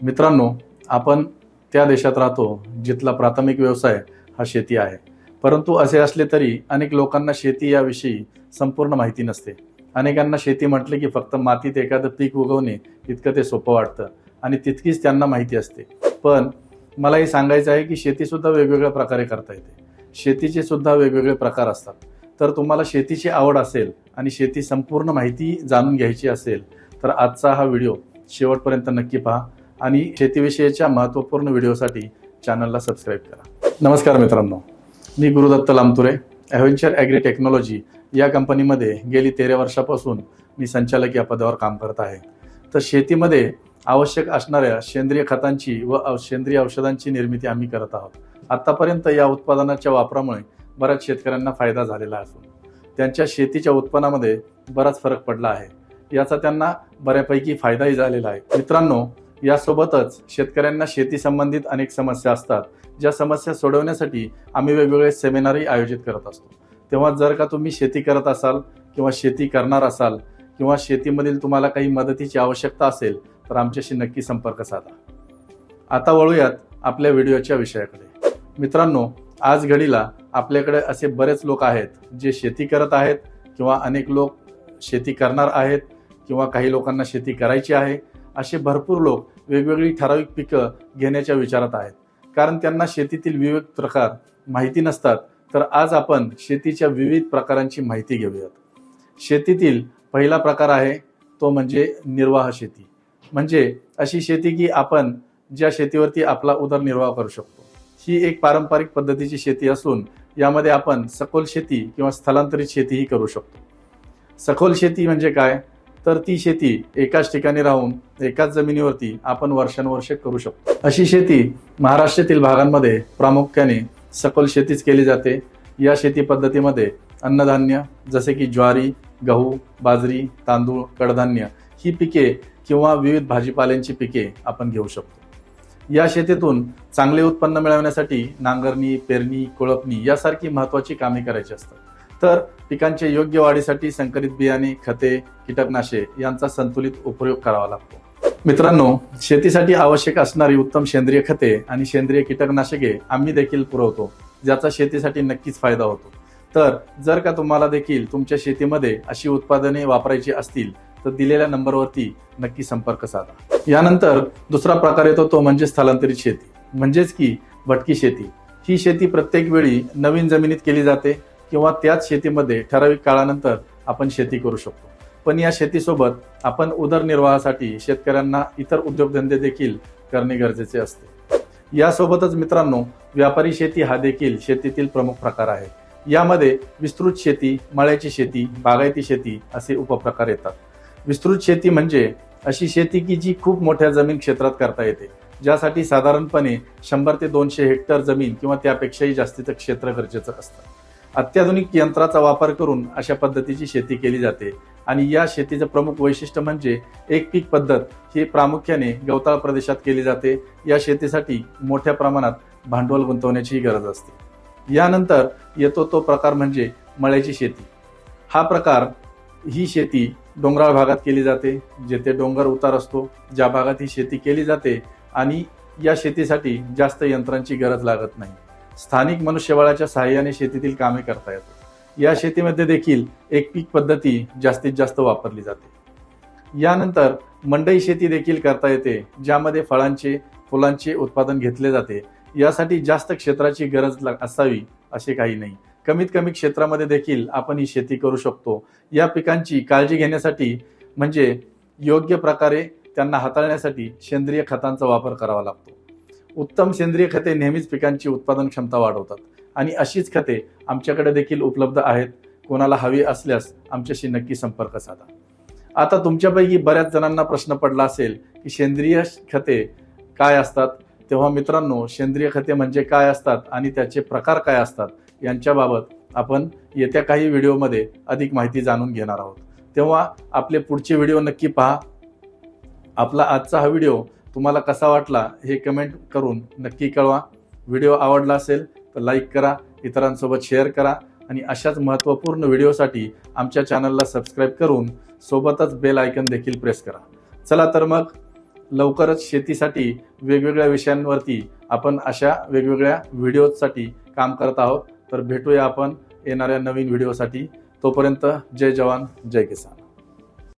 मित्रांनो, आपण त्या देशात राहतो जिथला प्राथमिक व्यवसाय हा शेती आहे. परंतु असे असले तरी अनेक लोकांना शेती याविषयी संपूर्ण माहिती नसते. अनेकांना शेती म्हटले की फक्त मातीत एखादं पीक उगवणे इतकं ते सोपं वाटतं आणि तितकीच त्यांना माहिती असते. पण मला हे सांगायचं आहे की शेतीसुद्धा वेगवेगळ्या प्रकारे करता येते. शेतीचे सुद्धा वेगवेगळे प्रकार असतात. तर तुम्हाला शेतीची आवड असेल आणि शेती संपूर्ण माहिती जाणून घ्यायची असेल तर आजचा हा व्हिडिओ शेवटपर्यंत नक्की पहा आणि शेतीविषयीच्या महत्त्वपूर्ण व्हिडिओसाठी चॅनलला सबस्क्राईब करा. नमस्कार मित्रांनो, मी गुरुदत्त लामतुरे. ॲव्हेंचर ॲग्री टेक्नॉलॉजी या कंपनीमध्ये गेली 13 वर्षापासून मी संचालक या पदावर काम करत आहे. तर शेतीमध्ये आवश्यक असणाऱ्या सेंद्रिय खतांची व सेंद्रिय औषधांची निर्मिती आम्ही करत आहोत. आतापर्यंत या उत्पादनाच्या वापरामुळे बऱ्याच शेतकऱ्यांना फायदा झालेला असून त्यांच्या शेतीच्या उत्पन्नामध्ये बराच फरक पडला आहे. याचा त्यांना बऱ्यापैकी फायदाही झालेला आहे. मित्रांनो, यासोबतच शेतकऱ्यांना शेती संबंधित अनेक समस्या असतात, ज्या समस्या सोडवण्यासाठी आम्ही वेगवेगळे सेमिनारही आयोजित करत असतो. तेव्हा जर का तुम्ही शेती करत असाल किंवा शेती करणार असाल किंवा शेतीमधील तुम्हाला काही मदतीची आवश्यकता असेल तर आमच्याशी नक्की संपर्क साधा. आता वळूयात आपल्या व्हिडिओच्या विषयाकडे. मित्रांनो, आज घडीला आपल्याकडे असे बरेच लोक आहेत जे शेती करत आहेत किंवा अनेक लोक शेती करणार आहेत किंवा काही लोकांना शेती करायची आहे. असे भरपूर लोक वेगवेगळी ठराविक पिकं घेण्याच्या विचारात आहेत, कारण त्यांना शेतीतील विविध प्रकार माहिती नसतात. तर आज आपण शेतीच्या विविध प्रकारांची माहिती घेऊयात. शेतीतील पहिला प्रकार आहे तो म्हणजे निर्वाह शेती. म्हणजे अशी शेती की आपण ज्या शेतीवरती आपला उदरनिर्वाह करू शकतो. ही एक पारंपरिक पद्धतीची शेती असून यामध्ये आपण सखोल शेती किंवा स्थलांतरित शेतीही करू शकतो. सखोल शेती म्हणजे काय, तर ती शेती एकाच ठिकाणी राहून एकाच जमिनीवरती आपण वर्षानुवर्ष करू शकतो. अशी शेती महाराष्ट्रातील भागांमध्ये प्रामुख्याने सखोल शेतीच केली जाते. या शेती पद्धतीमध्ये अन्नधान्य जसे की ज्वारी, गहू, बाजरी, तांदूळ, कडधान्य ही पिके किंवा विविध भाजीपाल्यांची पिके आपण घेऊ शकतो. या शेतीतून चांगले उत्पन्न मिळवण्यासाठी नांगरणी, पेरणी, कोळपणी यासारखी महत्त्वाची कामे करायची असतात. तर पिकांच्या योग्य वाढीसाठी संकरित बियाणे, खते, कीटकनाशके यांचा संतुलित उपयोग करावा लागतो. मित्रांनो, शेतीसाठी आवश्यक असणारी उत्तम सेंद्रिय खते आणि सेंद्रिय कीटकनाशके आम्ही देखील पुरवतो, ज्याचा शेतीसाठी नक्कीच फायदा होतो. तर जर का तुम्हाला देखील तुमच्या शेतीमध्ये अशी उत्पादने वापरायची असतील तर दिलेल्या नंबरवरती नक्की संपर्क साधा. यानंतर दुसरा प्रकार येतो तो म्हणजे स्थलांतरित शेती, म्हणजेच की भटकी शेती. ही शेती प्रत्येक वेळी नवीन जमिनीत केली जाते किंवा त्याच शेतीमध्ये ठराविक काळानंतर आपण शेती करू शकतो. पण या शेतीसोबत आपण उदरनिर्वाहासाठी शेतकऱ्यांना इतर उद्योगधंदे देखील करणे गरजेचे असते. यासोबतच मित्रांनो, व्यापारी शेती हा देखील शेतीतील प्रमुख प्रकार आहे. यामध्ये विस्तृत शेती, मळ्याची शेती, बागायती शेती असे उपप्रकार येतात. विस्तृत शेती म्हणजे अशी शेती की जी खूप मोठ्या जमीन क्षेत्रात करता येते, ज्यासाठी साधारणपणे 100 ते 200 हेक्टर जमीन किंवा त्यापेक्षाही जास्तीचं क्षेत्र गरजेचं असतं. अत्याधुनिक यंत्राचा वापर करून अशा पद्धतीची शेती केली जाते आणि या शेतीचं प्रमुख वैशिष्ट्य म्हणजे एक पीक पद्धत ही प्रामुख्याने गवताळ प्रदेशात केली जाते. या शेतीसाठी मोठ्या प्रमाणात भांडवल गुंतवण्याची गरज असते. यानंतर येतो तो प्रकार म्हणजे मळ्याची शेती. हा प्रकार, ही शेती डोंगराळ भागात केली जाते, जेथे डोंगर उतार असतो, ज्या भागात ही शेती केली जाते आणि या शेतीसाठी जास्त यंत्रांची गरज लागत नाही. स्थानिक मनुष्यबळाच्या सहाय्याने शेतीतील कामे करता येतात. या शेतीमध्ये देखील एक पीक पद्धती जास्तीत जास्त वापरली जाते. यानंतर मंडई शेती देखील करता येते, ज्यामध्ये फळांचे, फुलांचे उत्पादन घेतले जाते. यासाठी जास्त क्षेत्राची गरज असावी असे काही नाही. कमीत कमी क्षेत्रामध्ये देखील आपण ही शेती करू शकतो. या पिकांची काळजी घेण्यासाठी म्हणजे योग्य प्रकारे त्यांना हाताळण्यासाठी सेंद्रिय खतांचा वापर करावा लागतो. उत्तम सेंद्रिय खते नेहमीच पिकांची उत्पादन क्षमता वाढवतात आणि अशीच खते आमच्याकडे देखील उपलब्ध आहेत. कोणाला हवी असल्यास आमच्याशी नक्की संपर्क साधा. आता तुमच्यापैकी बऱ्याच जणांना प्रश्न पडला असेल की सेंद्रिय खते काय असतात. तेव्हा मित्रांनो, सेंद्रिय खते म्हणजे काय असतात आणि त्याचे प्रकार काय असतात यांच्याबाबत आपण येत्या काही व्हिडिओमध्ये अधिक माहिती जाणून घेणार आहोत. तेव्हा आपले पुढचे व्हिडिओ नक्की पहा. आपला आजचा हा व्हिडिओ तुम्हाला कसा वाटला हे कमेंट करून नक्की कळवा. व्हिडिओ आवडला असेल तर लाईक करा, इतरांसोबत शेअर करा आणि अशाच महत्त्वपूर्ण व्हिडिओसाठी आमच्या चॅनलला सबस्क्राईब करून सोबतच बेल आयकॉन देखील प्रेस करा. चला तर मग लवकरच शेतीसाठी वेगवेगळ्या विषयांवरती आपण अशा वेगवेगळ्या व्हिडिओसाठी काम करत आहोत. तर भेटूया आपण येणाऱ्या नवीन व्हिडिओसाठी. तोपर्यंत जय जवान जय किसान.